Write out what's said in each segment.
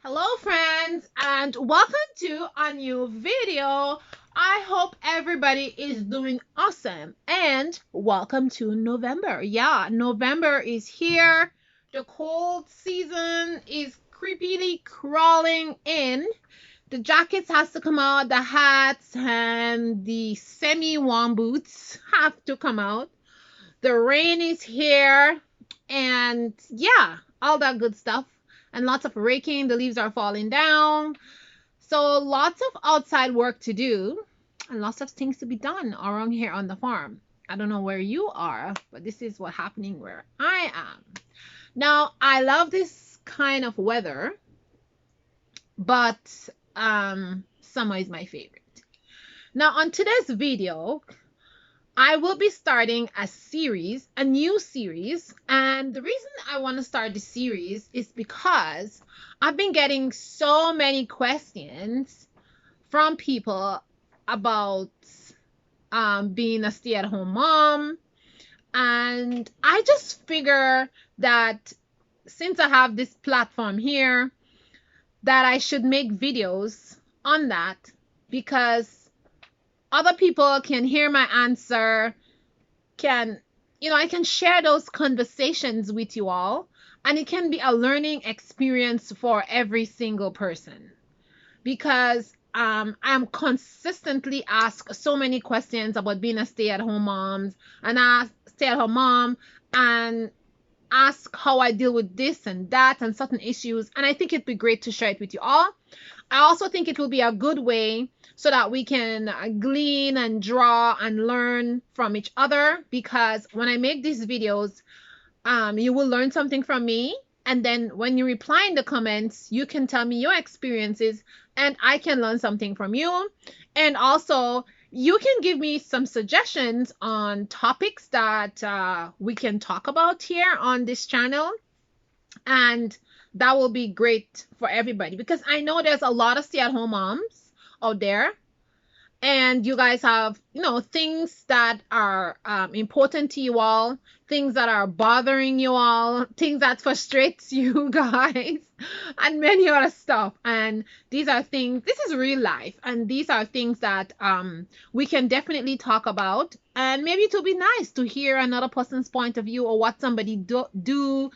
Hello friends and welcome to a new video. I hope everybody is doing awesome and welcome to November. Yeah, November is here. The cold season is creepily crawling in. The jackets has to come out, the hats and the semi-warm boots have to come out. The rain is here and yeah, all that good stuff. And lots of raking, the leaves are falling down. So lots of outside work to do and lots of things to be done around here on the farm. I don't know where you are, but this is what's happening where I am. Now, I love this kind of weather, but summer is my favorite. Now, on today's video, I will be starting a new series. And the reason I want to start this series is because I've been getting so many questions from people about being a stay-at-home mom. And I just figure that since I have this platform here, that I should make videos on that because other people can hear my answer, I can share those conversations with you all, and it can be a learning experience for every single person because I'm consistently asked so many questions about being a stay-at-home mom and ask how I deal with this and that and certain issues, and I think it'd be great to share it with you all. I also think it will be a good way so that we can glean and draw and learn from each other, because when I make these videos, you will learn something from me, and then when you reply in the comments, you can tell me your experiences and I can learn something from you. And also you can give me some suggestions on topics that we can talk about here on this channel, and that will be great for everybody because I know there's a lot of stay-at-home moms out there, and you guys have things that are important to you all, things that are bothering you all, things that frustrates you guys, and many other stuff. And these are things, this is real life, and these are things that we can definitely talk about. And maybe it will be nice to hear another person's point of view, or what somebody do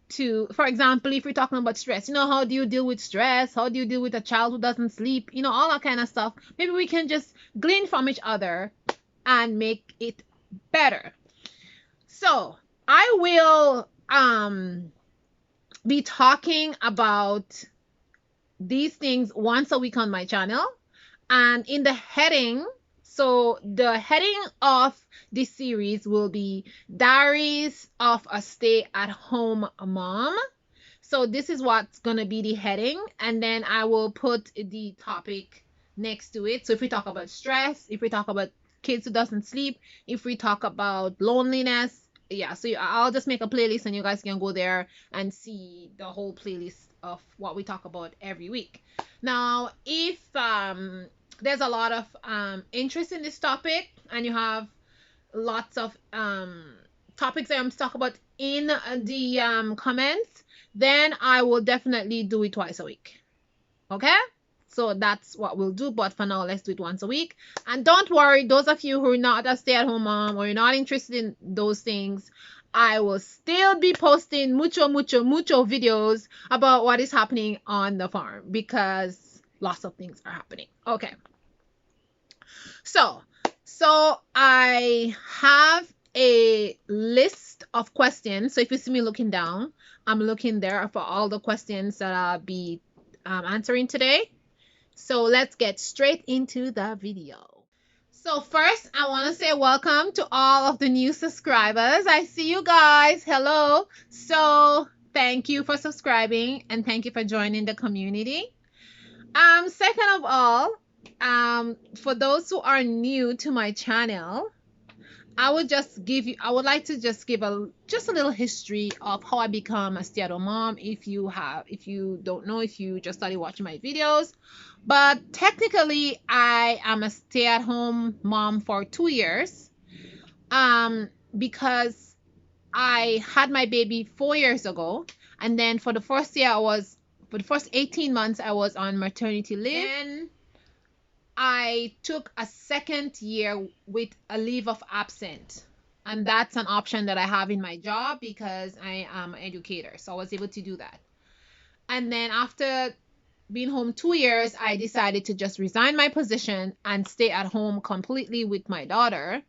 to, for example, if we're talking about stress, how do you deal with stress, how do you deal with a child who doesn't sleep, all that kind of stuff. Maybe we can just glean from each other and make it better. So I will be talking about these things once a week on my channel, and in the heading, so the heading of this series will be Diaries of a Stay-at-Home Mom. So this is what's going to be the heading, and then I will put the topic next to it. So if we talk about stress, if we talk about kids who doesn't sleep, if we talk about loneliness, yeah, so I'll just make a playlist and you guys can go there and see the whole playlist of what we talk about every week. Now, if there's a lot of interest in this topic and you have lots of topics that I'm to talk about in the comments, then I will definitely do it twice a week. Okay, so that's what we'll do, but for now let's do it once a week. And don't worry, those of you who are not a stay-at-home mom or you're not interested in those things, I will still be posting mucho videos about what is happening on the farm because lots of things are happening. Okay, so I have a list of questions. So if you see me looking down, I'm looking there for all the questions that I'll be answering today. So let's get straight into the video. So first, I want to say welcome to all of the new subscribers. I see you guys. Hello. So thank you for subscribing and thank you for joining the community. Second of all, for those who are new to my channel, I would like to just give a little history of how I become a stay-at-home mom. If you don't know, if you just started watching my videos, but technically I am a stay-at-home mom for 2 years, because I had my baby 4 years ago, and then for the first year I was For the first 18 months, I was on maternity leave. Then I took a second year with a leave of absence. And that's an option that I have in my job because I am an educator. So I was able to do that. And then after being home 2 years, I decided to just resign my position and stay at home completely with my daughter.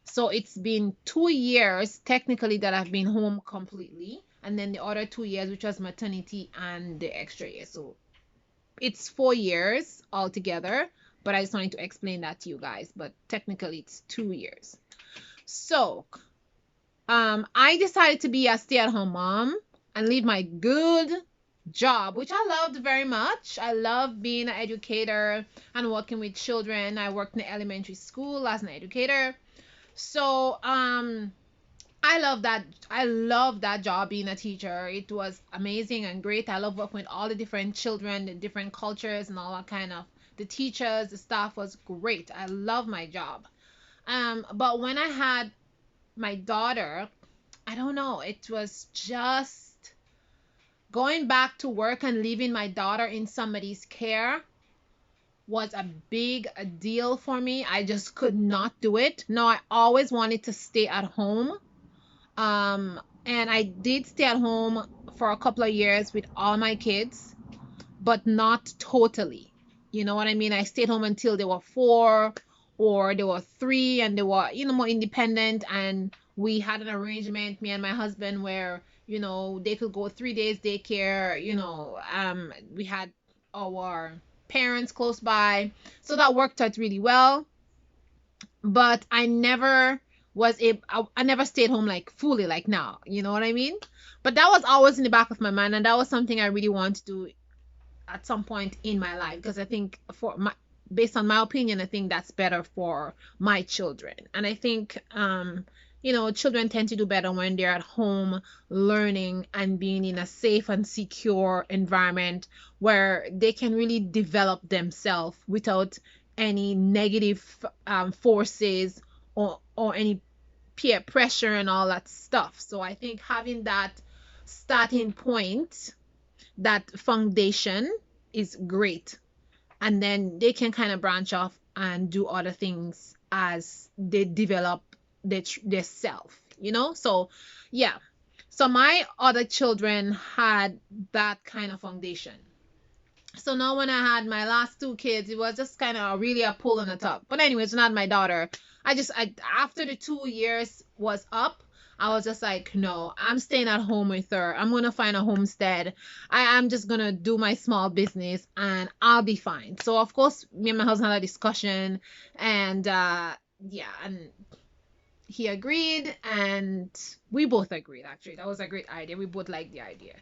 So it's been 2 years technically that I've been home completely. And then the other 2 years, which was maternity and the extra year. So it's 4 years altogether. But I just wanted to explain that to you guys. But technically it's 2 years. So I decided to be a stay-at-home mom and leave my good job, which I loved very much. I love being an educator and working with children. I worked in the elementary school as an educator. So I love that job being a teacher. It was amazing and great. I love working with all the different children, the different cultures and all that kind of the teachers, the staff was great. I love my job. But when I had my daughter, I don't know, it was just going back to work and leaving my daughter in somebody's care was a big deal for me. I just could not do it. No, I always wanted to stay at home. And I did stay at home for a couple of years with all my kids, but not totally. You know what I mean? I stayed home until they were 4 or they were 3 and they were, more independent. And we had an arrangement, me and my husband, where, they could go 3 days daycare. We had our parents close by. So that worked out really well. But I never was able, I never stayed home like fully like now. You know what I mean? But that was always in the back of my mind. And that was something I really wanted to do at some point in my life, because I think based on my opinion, I think that's better for my children. And I think children tend to do better when they're at home learning and being in a safe and secure environment where they can really develop themselves without any negative forces or any peer pressure and all that stuff. So I think having that starting point, that foundation, is great. And then they can kind of branch off and do other things as they develop their self, So yeah. So my other children had that kind of foundation. So now when I had my last 2 kids, it was just kind of really a pull on the top. But anyways, not my daughter. I after the 2 years was up, I was just like, no, I'm staying at home with her. I'm gonna find a homestead. I'm just gonna do my small business and I'll be fine. So of course, me and my husband had a discussion, and and he agreed, and we both agreed. Actually, that was a great idea. We both liked the idea.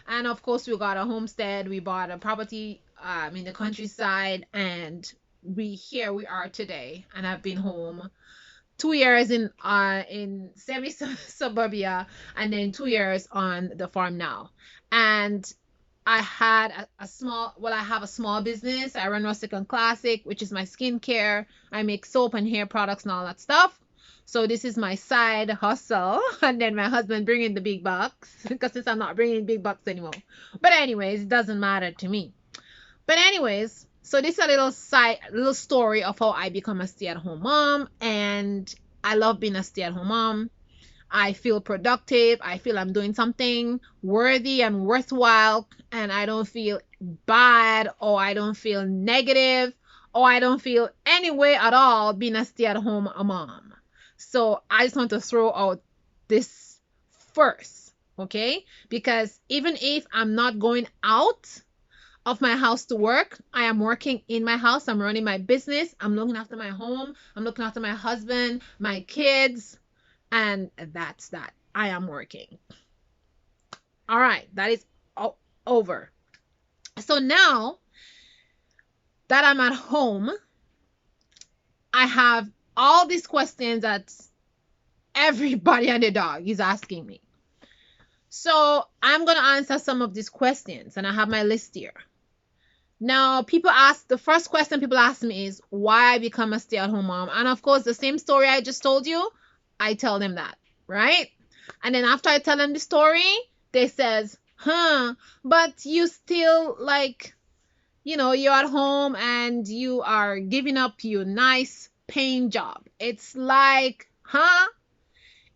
And of course, we got a homestead. We bought a property in the countryside, and we are today. And I've been home 2 years in semi suburbia, and then 2 years on the farm now. And I had I have a small business. I run Rustic and Classic, which is my skincare. I make soap and hair products and all that stuff. So this is my side hustle. And then my husband bringing the big bucks, because since I'm not bringing big bucks anymore. But anyways, it doesn't matter to me. But anyways, so this is a little story of how I become a stay-at-home mom. And I love being a stay-at-home mom. I feel productive. I feel I'm doing something worthy and worthwhile. And I don't feel bad, or I don't feel negative, or I don't feel any way at all being a stay-at-home mom. So I just want to throw out this first, okay? Because even if I'm not going out of my house to work, I am working in my house. I'm running my business. I'm looking after my home. I'm looking after my husband, my kids, and that's that. I am working. All right, that is over. So now that I'm at home, I have all these questions that everybody and the dog is asking me. So I'm going to answer some of these questions, and I have my list here. Now, the first question people ask me is why I become a stay-at-home mom. And of course, the same story I just told you, I tell them that, right? And then after I tell them the story, they says, huh? But you still like, you're at home and you are giving up your nice paying job. It's like, huh?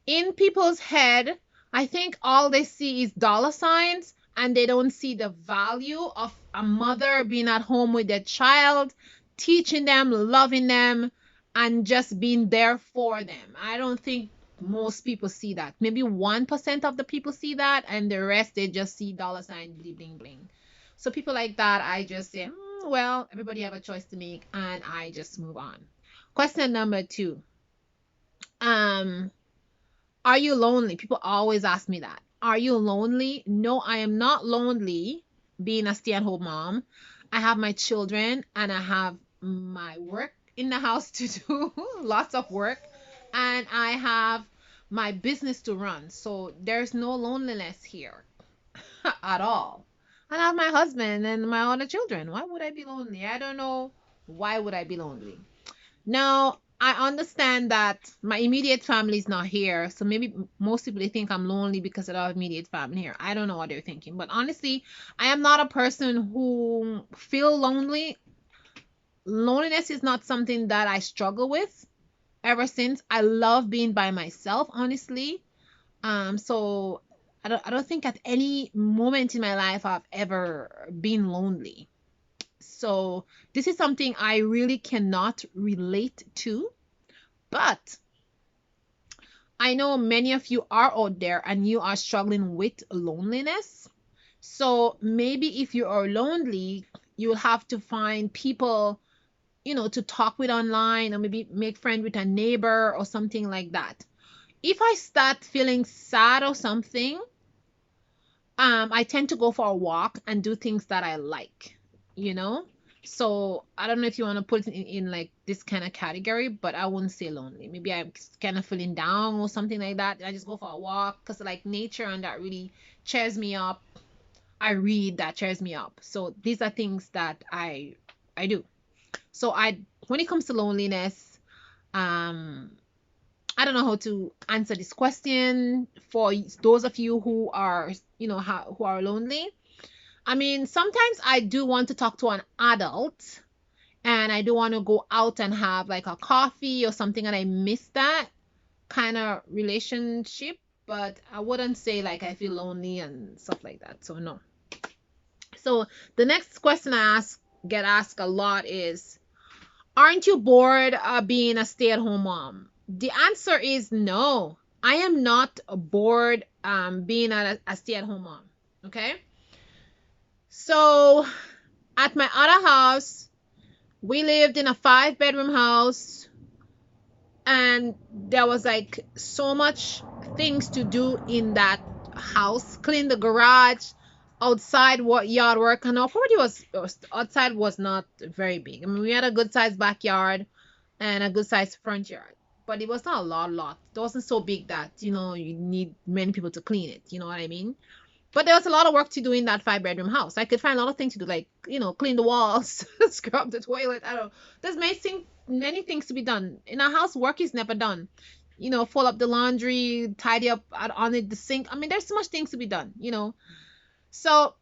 In people's head, I think all they see is dollar signs and they don't see the value of a mother being at home with their child, teaching them, loving them, and just being there for them. I don't think most people see that. Maybe 1% of the people see that, and the rest they just see dollar sign bling bling bling. So people like that, I just say, well, everybody have a choice to make, and I just move on. Question number two. Um, are you lonely? People always ask me that. Are you lonely? No, I am not lonely being a stay-at-home mom. I have my children and I have my work in the house to do, lots of work, and I have my business to run. So there's no loneliness here at all. And I have my husband and my other children. Why would I be lonely? I don't know. Why would I be lonely? Now, I understand that my immediate family is not here, so maybe most people they think I'm lonely because I don't have immediate family here. I don't know what they're thinking, but honestly, I am not a person who feel lonely. Loneliness is not something that I struggle with ever since. I love being by myself, honestly. So I don't think at any moment in my life I've ever been lonely. So this is something I really cannot relate to. But I know many of you are out there and you are struggling with loneliness. So maybe if you are lonely, you'll have to find people, to talk with online or maybe make friends with a neighbor or something like that. If I start feeling sad or something, I tend to go for a walk and do things that I like, you know? So I don't know if you want to put it in like this kind of category, but I wouldn't say lonely. Maybe I'm kind of feeling down or something like that. I just go for a walk because like nature and that really cheers me up. I read that cheers me up. So these are things that I do. So when it comes to loneliness, um I don't know how to answer this question for those of you who are, who are lonely. I mean, sometimes I do want to talk to an adult and I do want to go out and have like a coffee or something, and I miss that kind of relationship, but I wouldn't say like I feel lonely and stuff like that. So, no. So, the next question get asked a lot is, aren't you bored being a stay-at-home mom? The answer is no. I am not bored being a stay-at-home mom. Okay. So at my other house, we lived in a 5-bedroom house, and there was like so much things to do in that house. Clean the garage, outside what yard work, and our property outside was not very big. I mean, we had a good sized backyard and a good sized front yard. But it was not a lot. It wasn't so big that, you need many people to clean it. You know what I mean? But there was a lot of work to do in that 5-bedroom house. I could find a lot of things to do, like, clean the walls, scrub the toilet. I don't know. There's many things to be done. In a house, work is never done. Fold up the laundry, tidy up on it, the sink. I mean, there's so much things to be done. So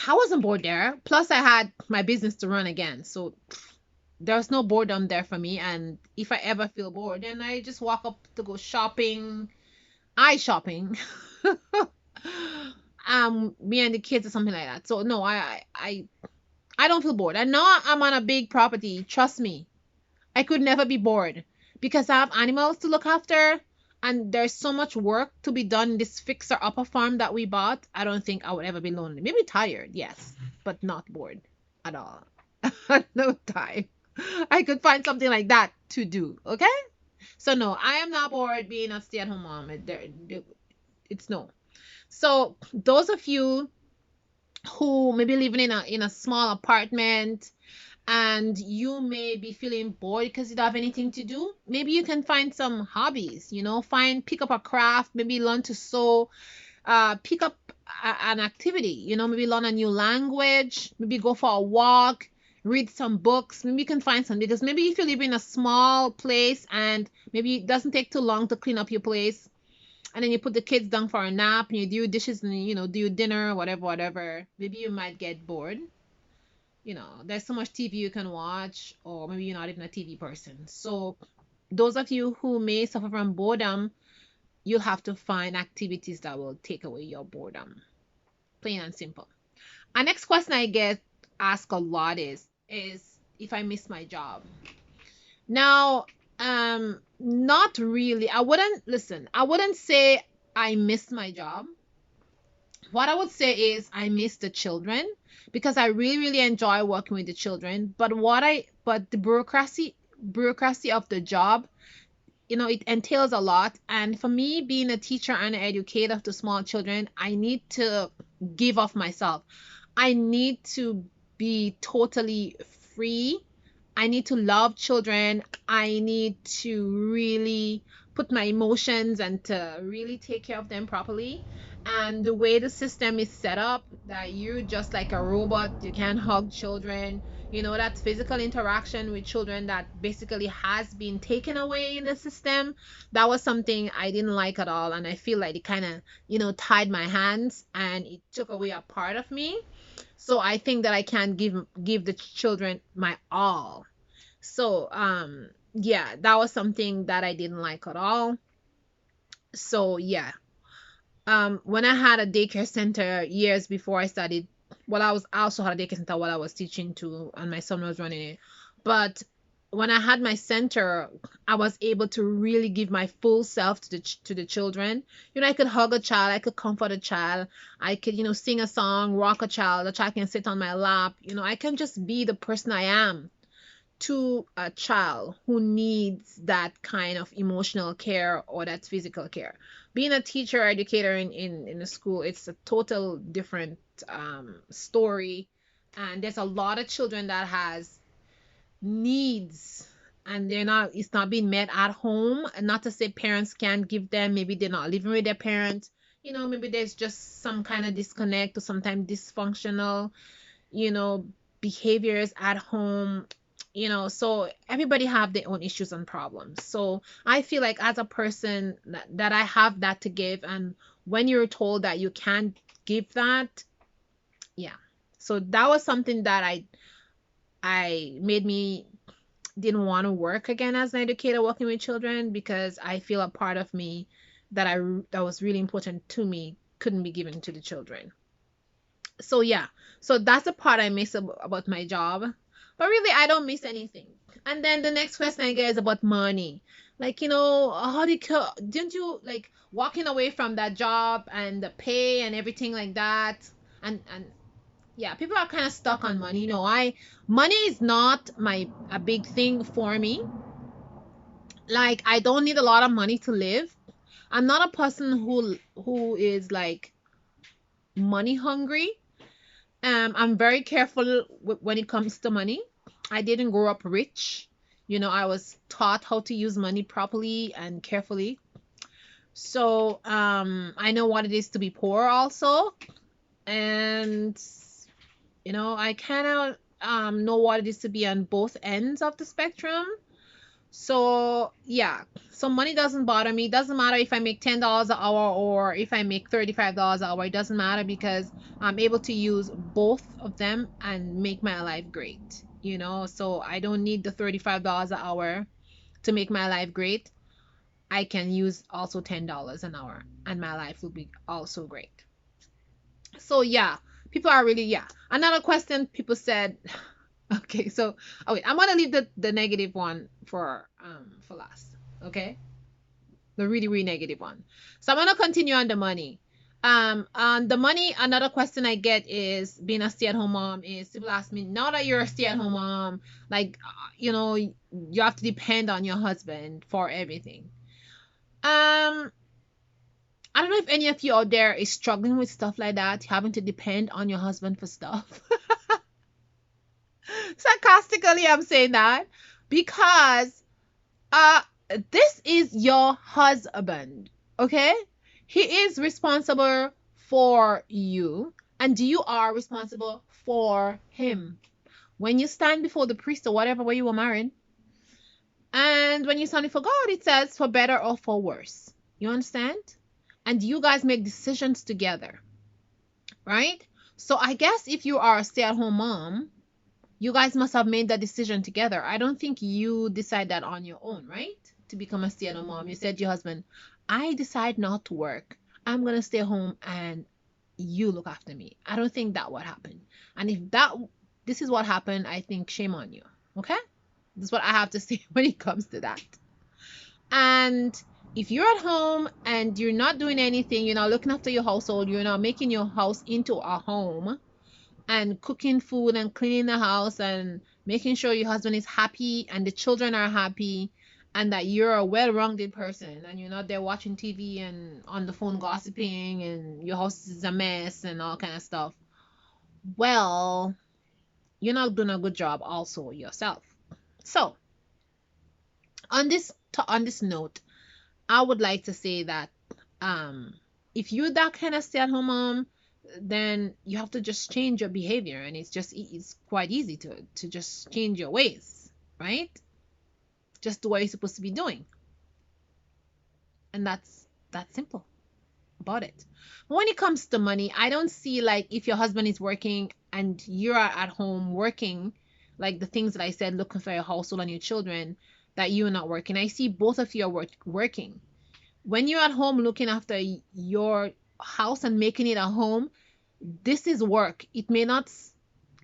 I wasn't bored there. Plus, I had my business to run again. So there's no boredom there for me. And if I ever feel bored, then I just walk up to go shopping. Shopping. Me and the kids or something like that. So no, I don't feel bored. And now I'm on a big property. Trust me, I could never be bored because I have animals to look after, and there's so much work to be done in this fixer upper farm that we bought. I don't think I would ever be lonely. Maybe tired, yes, but not bored at all. No time. I could find something like that to do. Okay. So no, I am not bored being a stay-at-home mom. It's no. So those of you who may be living in a small apartment and you may be feeling bored because you don't have anything to do, maybe you can find some hobbies. Pick up a craft, maybe learn to sew, pick up an activity. Maybe learn a new language, maybe go for a walk, read some books. Maybe you can find some, because maybe if you live in a small place and maybe it doesn't take too long to clean up your place, and then you put the kids down for a nap and you do your dishes and do your dinner, whatever, whatever. Maybe you might get bored. There's so much TV you can watch, or maybe you're not even a TV person. So those of you who may suffer from boredom, you'll have to find activities that will take away your boredom. Plain and simple. Our next question I get asked a lot is if I miss my job. Now, not really. I wouldn't say I miss my job. What I would say is I miss the children because I really, really enjoy working with the children. But the bureaucracy of the job, it entails a lot. And for me, being a teacher and an educator to small children, I need to give of myself. I need to be totally free. I need to love children. I need to really put my emotions and to really take care of them properly. And the way the system is set up, that you're just like a robot, you can't hug children, that physical interaction with children that basically has been taken away in the system. That was something I didn't like at all. And I feel like it kind of, tied my hands and it took away a part of me. So I think that I can give the children my all. So yeah, that was something that I didn't like at all. So yeah. When I had a daycare center years before I started, well, I also had a daycare center while I was teaching too, and my son was running it. But when I had my center, I was able to really give my full self to the children. I could hug a child, I could comfort a child, I could, sing a song, rock a child, the child can sit on my lap. I can just be the person I am to a child who needs that kind of emotional care or that physical care. Being a teacher or educator in a school, it's a total different story. And there's a lot of children that has needs and it's not being met at home. And not to say parents can't give them, maybe they're not living with their parents. Maybe there's just some kind of disconnect or sometimes dysfunctional, you know, behaviors at home. So everybody have their own issues and problems. So I feel like as a person that I have that to give, and when you're told that you can't give that, yeah. So that was something that I made me didn't want to work again as an educator working with children, because I feel a part of me that was really important to me couldn't be given to the children. So yeah, so that's the part I miss about my job. But really, I don't miss anything. And then the next question I get is about money. Like, how didn't you like walking away from that job and the pay and everything like that? And yeah, people are kind of stuck on money. Money is not a big thing for me. Like, I don't need a lot of money to live. I'm not a person who is like money hungry. I'm very careful when it comes to money. I didn't grow up rich. I was taught how to use money properly and carefully. So, I know what it is to be poor also. And, I kind of know what it is to be on both ends of the spectrum. So yeah, so money doesn't bother me. It doesn't matter if I make $10 an hour or if I make $35 an hour. It doesn't matter because I'm able to use both of them and make my life great. So I don't need the $35 an hour to make my life great. I can use also $10 an hour and my life will be also great. So yeah, people are really, yeah. Another question people said. Okay, so wait, I'm gonna leave the negative one for last. Okay, the really really negative one. So I'm gonna continue on the money. On the money, another question I get is being a stay-at-home mom is people ask me, now that you're a stay-at-home mom, like you have to depend on your husband for everything. I don't know if any of you out there is struggling with stuff like that, having to depend on your husband for stuff. Sarcastically, I'm saying that because uh this is your husband, okay? He is responsible for you and you are responsible for him. When you stand before the priest or whatever way you were married, and when you stand before God, it says for better or for worse. You understand? and you guys make decisions together, right? So I guess if you are a stay-at-home mom, you guys must have made that decision together. I don't think you decide that on your own, right? To become a stay-at-home mom. You said to your husband, I decide not to work. I'm gonna stay home and you look after me. I don't think that would happen. And if this is what happened, I think shame on you. Okay? That's what I have to say when it comes to that. And if you're at home and you're not doing anything, you're not looking after your household, you're not making your house into a home and cooking food and cleaning the house and making sure your husband is happy and the children are happy and that you're a well-rounded person and you're not there watching TV and on the phone gossiping and your house is a mess and all kind of stuff, well, you're not doing a good job also yourself. So on this note, I would like to say that if you're that kind of stay-at-home mom, then you have to just change your behavior, and it's quite easy to just change your ways, right? Just do what you're supposed to be doing, and that's simple about it. When it comes to money, I don't see, like, if your husband is working and you're at home working, like the things that I said, looking for your household and your children, that you're not working. I see both of you are working. When you're at home looking after your house and making it a home, this is work. It may not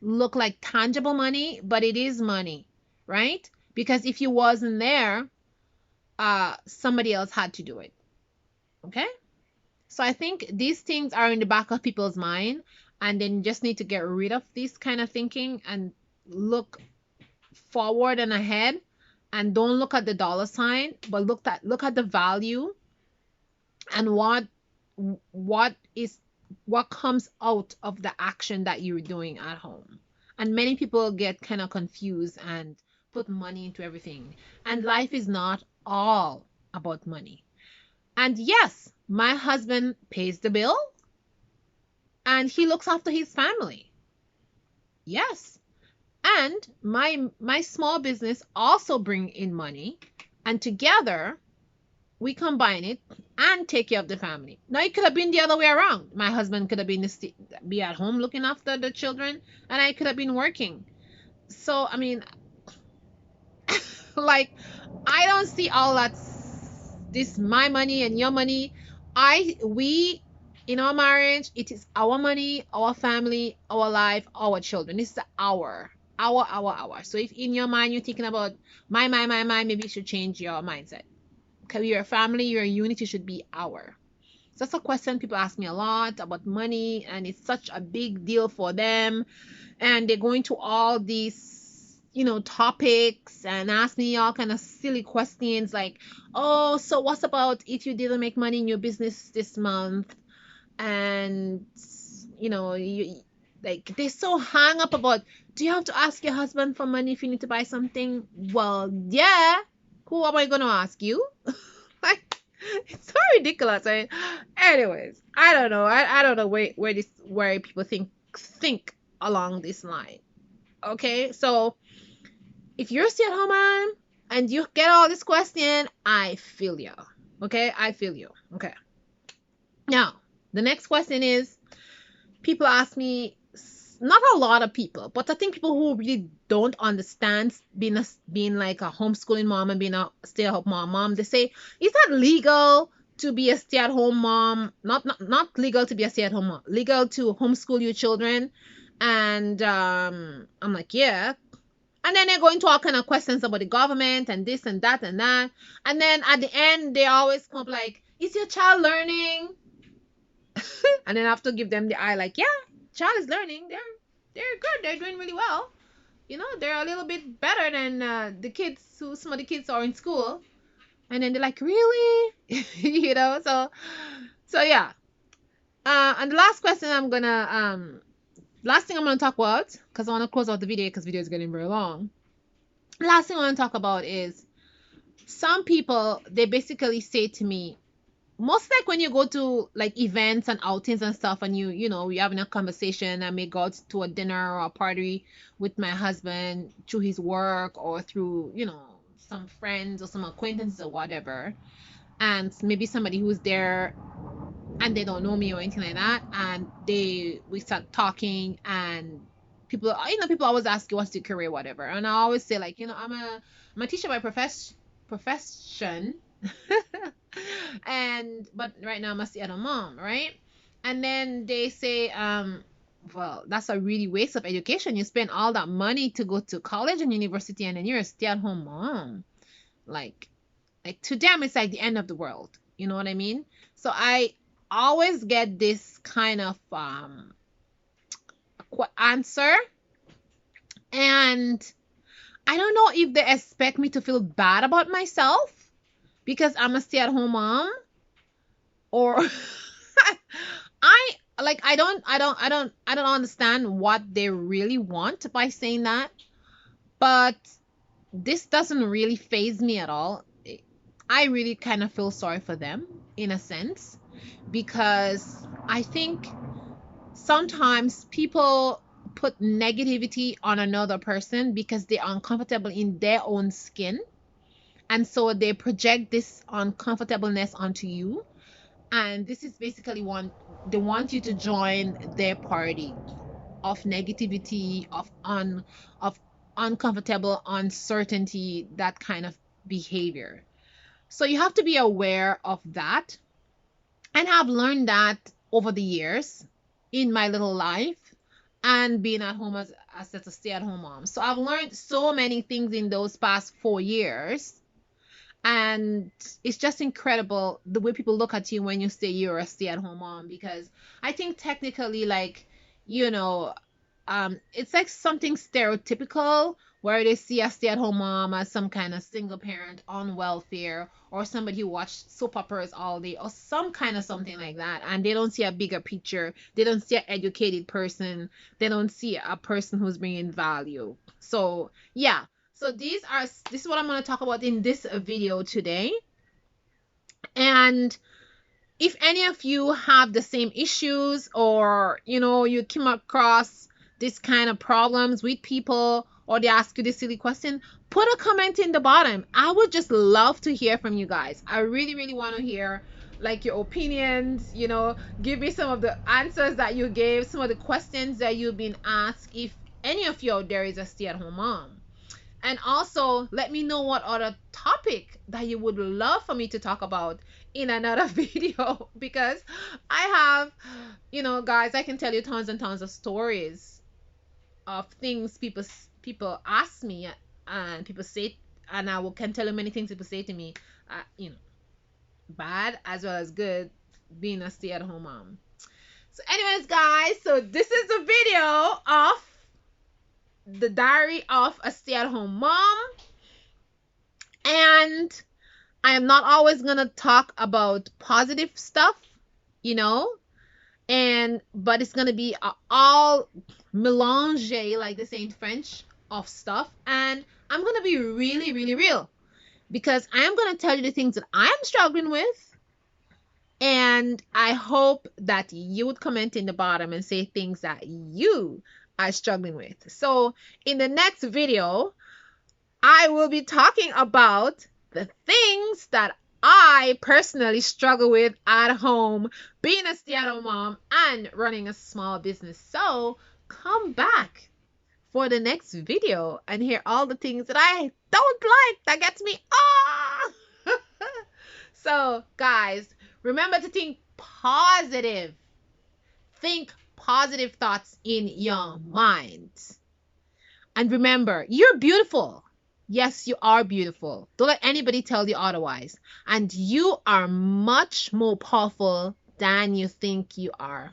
look like tangible money, but it is money, right? Because if you wasn't there, somebody else had to do it. Okay? So I think these things are in the back of people's mind, and then you just need to get rid of this kind of thinking and look forward and ahead, and don't look at the dollar sign, but look at the value and what comes out of the action that you're doing at home. And many people get kind of confused and put money into everything. And life is not all about money. And yes, my husband pays the bill and he looks after his family. Yes. And my small business also bring in money, and together we combine it and take care of the family. Now it could have been the other way around. My husband could have been be at home looking after the children, and I could have been working. So I mean, like, I don't see all that this my money and your money. We in our marriage, it is our money, our family, our life, our children. It's our. So if in your mind you're thinking about my, maybe you should change your mindset. Okay, you're a family, you're a unit, you should be our. So that's a question people ask me a lot about money, and it's such a big deal for them. And they go into all these, topics and ask me all kind of silly questions like, oh, so what's about if you didn't make money in your business this month? And, you, like, they're so hung up about, do you have to ask your husband for money if you need to buy something? Well, yeah. Who am I going to ask? You? Like, it's so ridiculous. Anyways, I don't know. I don't know where people think along this line. Okay, so if you're still at home mom and you get all this question, I feel you. Okay, I feel you. Okay. Now, the next question is, people ask me, not a lot of people, but I think people who really don't understand being like a homeschooling mom and being a stay-at-home mom, they say, is that legal to be a stay-at-home mom? Not legal to be a stay-at-home mom, legal to homeschool your children? And I'm like, yeah. And then they go into all kind of questions about the government and this and that and that. And then at the end, they always come up like, is your child learning? And then I have to give them the eye like, yeah, child is learning. They're good. They're doing really well. They're a little bit better than some of the kids are in school. And then they're like, really? So yeah. And the last thing I'm gonna talk about, because I want to close out the video because video is getting very long. Last thing I want to talk about is, some people, they basically say to me, most like when you go to like events and outings and stuff, and you're having a conversation, I may go out to a dinner or a party with my husband through his work or through some friends or some acquaintances or whatever, and maybe somebody who's there and they don't know me or anything like that, and we start talking, and people always ask you what's your career, whatever, and I always say, like, I'm a teacher by profession. And but right now I'm a stay-at-home mom, right? And then they say, well, that's a really waste of education. You spend all that money to go to college and university, and then you're a stay-at-home mom. Like, to them, it's like the end of the world. You know what I mean? So I always get this kind of answer, and I don't know if they expect me to feel bad about myself because I'm a stay-at-home mom, or I I don't understand what they really want by saying that. But this doesn't really phase me at all. I really kind of feel sorry for them in a sense, because I think sometimes people put negativity on another person because they're uncomfortable in their own skin, and so they project this uncomfortableness onto you, and this is basically one they want you to join their party of negativity, of uncomfortable uncertainty, that kind of behavior. So you have to be aware of that, and I've learned that over the years in my little life, and being at home as a stay-at-home mom. So I've learned so many things in those past 4 years, and it's just incredible the way people look at you when you say you're a stay-at-home mom, because I think technically, like, you know it's like something stereotypical where they see a stay-at-home mom as some kind of single parent on welfare, or somebody who watched soap operas all day, or some kind of something like that, and they don't see a bigger picture. They don't see an educated person. They don't see a person who's bringing value. So yeah, so this is what I'm going to talk about in this video today. And if any of you have the same issues, or you come across this kind of problems with people, or they ask you this silly question, put a comment in the bottom. I would just love to hear from you guys. I really, really want to hear, like, your opinions. Give me some of the answers that you gave, some of the questions that you've been asked, if any of you out there is a stay-at-home mom. And also let me know what other topic that you would love for me to talk about in another video, because I have, guys, I can tell you tons and tons of stories of things people ask me, and people say, and can tell you many things people say to me, bad as well as good, being a stay-at-home mom. So anyways, guys, so this is a video of the diary of a stay-at-home mom, and I am not always gonna talk about positive stuff, you know, but it's gonna be all melange, like they say in French, of stuff, and I'm gonna be really, really real, because I am gonna tell you the things that I am struggling with, and I hope that you would comment in the bottom and say things that you are struggling with. So in the next video, I will be talking about the things that I personally struggle with at home, being a stay-at-home mom and running a small business. So come back for the next video and hear all the things that I don't like that gets me So guys, remember to think positive. Think positive thoughts in your mind. And remember, you're beautiful. Yes, you are beautiful. Don't let anybody tell you otherwise. And you are much more powerful than you think you are.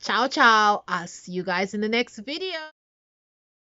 Ciao, ciao. I'll see you guys in the next video.